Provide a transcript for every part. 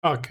Ok,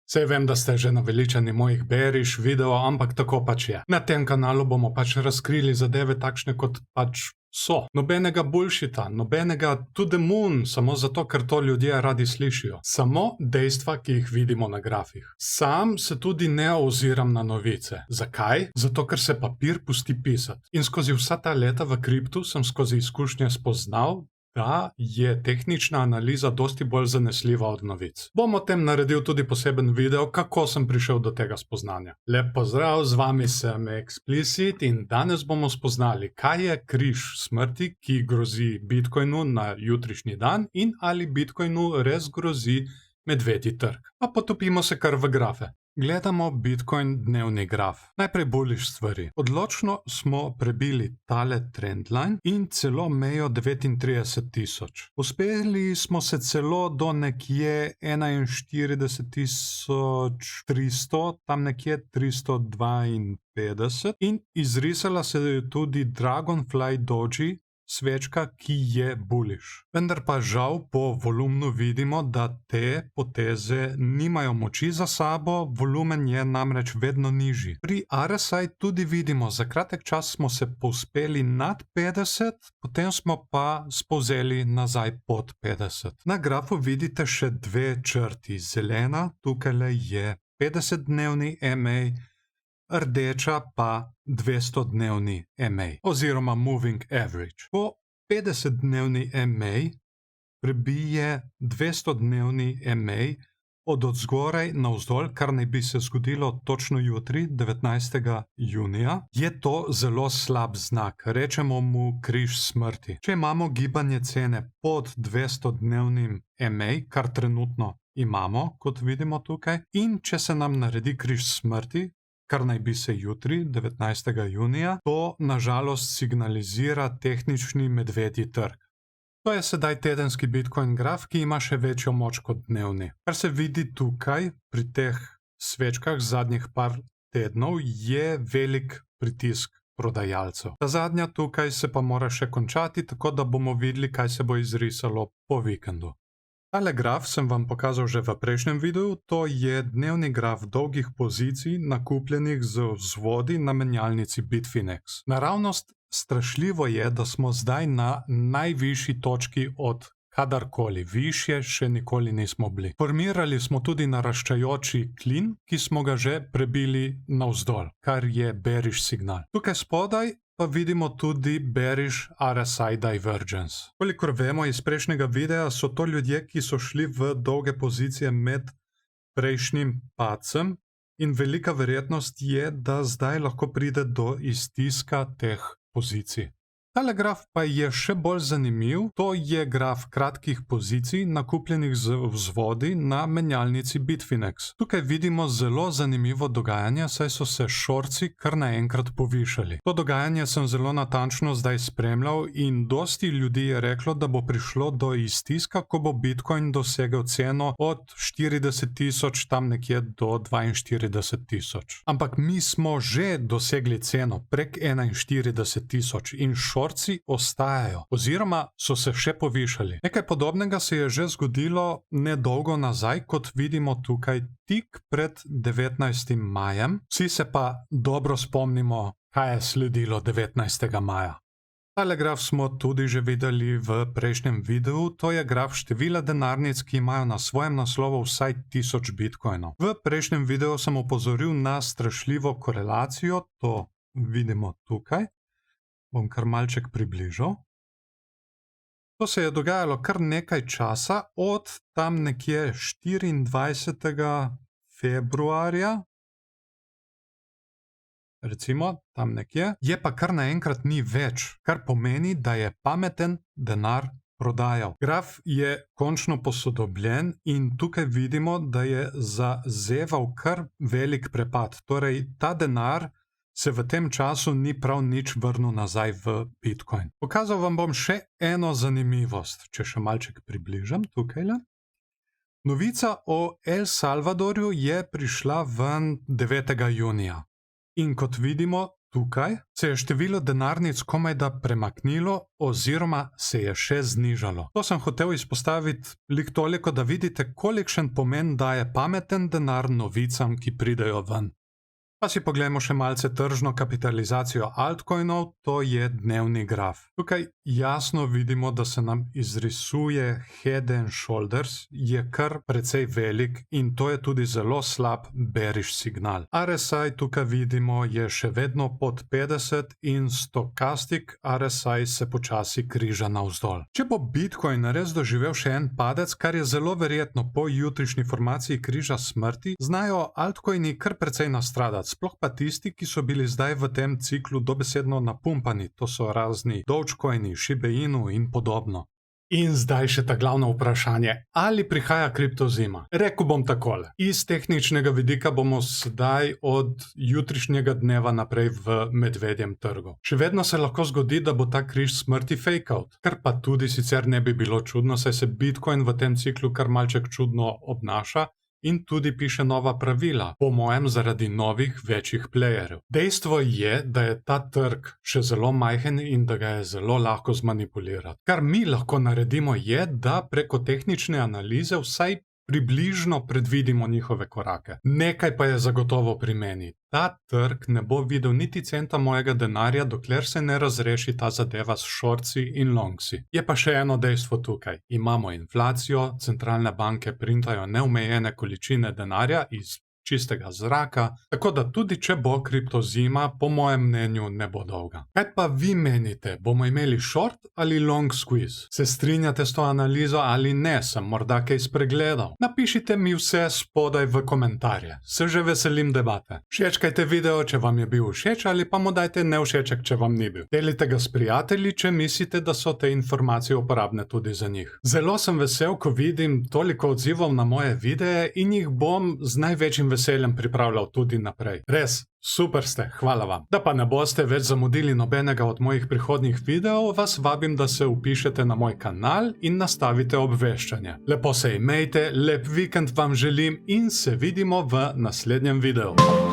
sej vem, da ste že naveličani mojih beriš videov, ampak tako pač je. Na tem kanalu bomo pač razkrili zadeve takšne, kot pač so. Nobenega bullshita, nobenega to the moon, samo zato, ker to ljudje radi slišijo. Samo dejstva, ki jih vidimo na grafih. Sam se tudi ne oziram na novice. Zakaj? Zato, ker se papir pusti pisati. In skozi vsa ta leta v kriptu sem skozi izkušnje spoznal, da je tehnična analiza dosti bolj zanesljiva od novic. Bom o tem naredil tudi poseben video, kako sem prišel do tega spoznanja. Lep pozdrav, z vami sem Explicit in danes bomo spoznali, kaj je križ smrti, ki grozi Bitcoinu na jutrišnji dan in ali Bitcoinu res grozi medvedji trg. Pa potopimo se kar v grafe. Gledamo Bitcoin dnevni graf. Najprej bullish stvari. Odločno smo prebili tale trendline in celo mejo 39.000. Uspeli smo se celo do nekje 41.300, tam nekje 352 in izrisala se je tudi Dragonfly Doji, svečka, ki je bullish. Vendar pa žal po volumnu vidimo, da te poteze nimajo moči za sabo, volumen je namreč vedno nižji. Pri RSI tudi vidimo, za kratek čas smo se povzpeli nad 50, potem smo pa spolzeli nazaj pod 50. Na grafu vidite še dve črti. Zelena, tukaj je 50-dnevni MA, rdeča pa 200-dnevni MA oziroma Moving Average. Ko 50-dnevni MA prebije 200-dnevni MA od odzgoraj navzdol, kar naj bi se zgodilo točno jutri, 19. junija, je to zelo slab znak. Rečemo mu križ smrti. Če imamo gibanje cene pod 200-dnevnim MA, kar trenutno imamo, kot vidimo tukaj, in če se nam naredi križ smrti, kar naj bi se jutri, 19. junija, to nažalost signalizira tehnični medvedji trg. To je sedaj tedenski Bitcoin graf, ki ima še večjo moč kot dnevni. Kar se vidi tukaj, pri teh svečkah zadnjih par tednov, je velik pritisk prodajalcev. Ta zadnja tukaj se pa mora še končati, tako da bomo videli, kaj se bo izrisalo po vikendu. Tale graf sem vam pokazal že v prejšnjem videu, to je dnevni graf dolgih pozicij nakupljenih z vzvodi na menjalnici Bitfinex. Naravnost strašljivo je, da smo zdaj na najvišji točki od kadarkoli, višje še nikoli nismo bili. Formirali smo tudi naraščajoči klin, ki smo ga že prebili navzdol, kar je bearish signal. Tukaj spodaj pa vidimo tudi bearish RSI divergence. Kolikor vemo iz prejšnjega videa, so to ljudje, ki so šli v dolge pozicije med prejšnjim padcem in velika verjetnost je, da zdaj lahko pride do iztiska teh pozicij. Tale graf pa je še bolj zanimiv, to je graf kratkih pozicij nakupljenih z vzvodi na menjalnici Bitfinex. Tukaj vidimo zelo zanimivo dogajanje, saj so se šorci kar naenkrat povišali. To dogajanje sem zelo natančno zdaj spremljal in dosti ljudi je reklo, da bo prišlo do iztiska, ko bo Bitcoin dosegel ceno od 40.000 tam nekje do 42.000. Ampak mi smo že dosegli ceno prek 41.000 in šorci ostajajo, oziroma so se še povišali. Nekaj podobnega se je že zgodilo nedolgo nazaj, kot vidimo tukaj tik pred 19. majem. Vsi se pa dobro spomnimo, kaj je sledilo 19. maja. Tale graf smo tudi že videli v prejšnjem videu, to je graf števila denarnic, ki imajo na svojem naslovu vsaj 1000 bitcoinov. V prejšnjem videu sem opozoril na strašljivo korelacijo, to vidimo tukaj. Bom kar malček približal. To se je dogajalo kar nekaj časa, od tam nekje 24. februarja, recimo tam nekje, je pa kar naenkrat ni več, kar pomeni, da je pameten denar prodajal. Graf je končno posodobljen in tukaj vidimo, da je zazeval kar velik prepad. Torej, ta denar se v tem času ni prav nič vrnil nazaj v Bitcoin. Pokazal vam bom še eno zanimivost, če še malček približam tukajle. Novica o El Salvadorju je prišla ven 9. junija. In kot vidimo, tukaj se je število denarnic komaj da premaknilo oziroma se je še znižalo. To sem hotel izpostaviti lik toliko, da vidite, kolikšen pomen daje pameten denar novicam, ki pridejo ven. Pa si poglejmo še malce tržno kapitalizacijo altcoinov, to je dnevni graf. Tukaj jasno vidimo, da se nam izrisuje Head and Shoulders, je kar precej velik in to je tudi zelo slab bearish signal. RSI tukaj vidimo je še vedno pod 50 in Stochastic RSI se počasi križa navzdol. Če bo Bitcoin res doživel še en padec, kar je zelo verjetno po jutrišnji formaciji križa smrti, znajo altcoini kar precej nastradati. Sploh pa tisti, ki so bili zdaj v tem ciklu dobesedno napumpani, to so razni Dogecoini, Shiba Inu in podobno. In zdaj še ta glavno vprašanje, ali prihaja kriptozima? Rekel bom takole, iz tehničnega vidika bomo sedaj od jutrišnjega dneva naprej v medvedjem trgu. Še vedno se lahko zgodi, da bo ta križ smrti fake out, kar pa tudi sicer ne bi bilo čudno, saj se Bitcoin v tem ciklu kar malček čudno obnaša, in tudi piše nova pravila, po mojem zaradi novih večjih playerjev. Dejstvo je, da je ta trg še zelo majhen in da ga je zelo lahko zmanipulirati. Kar mi lahko naredimo je, da preko tehnične analize vsaj približno predvidimo njihove korake. Nekaj pa je zagotovo pri meni. Ta trg ne bo videl niti centa mojega denarja, dokler se ne razreši ta zadeva s shortsi in longsi. Je pa še eno dejstvo tukaj. Imamo inflacijo, centralne banke printajo neomejene količine denarja iz čistega zraka, tako da tudi če bo kriptozima, po mojem mnenju ne bo dolga. Kaj pa vi menite? Bomo imeli short ali long squeeze? Se strinjate s to analizo ali ne? Sem morda kaj spregledal? Napišite mi vse spodaj v komentarje. Se že veselim debate. Všečkajte video, če vam je bil všeč, ali pa mu dajte nevšeček, če vam ni bil. Delite ga s prijatelji, če mislite, da so te informacije uporabne tudi za njih. Zelo sem vesel, ko vidim toliko odzivov na moje videe in jih bom z največjim veseljem pripravljal tudi naprej. Res, super ste, hvala vam. Da pa ne boste več zamudili nobenega od mojih prihodnjih videov, vas vabim, da se vpišete na moj kanal in nastavite obveščanje. Lepo se imejte, lep vikend vam želim in se vidimo v naslednjem videu.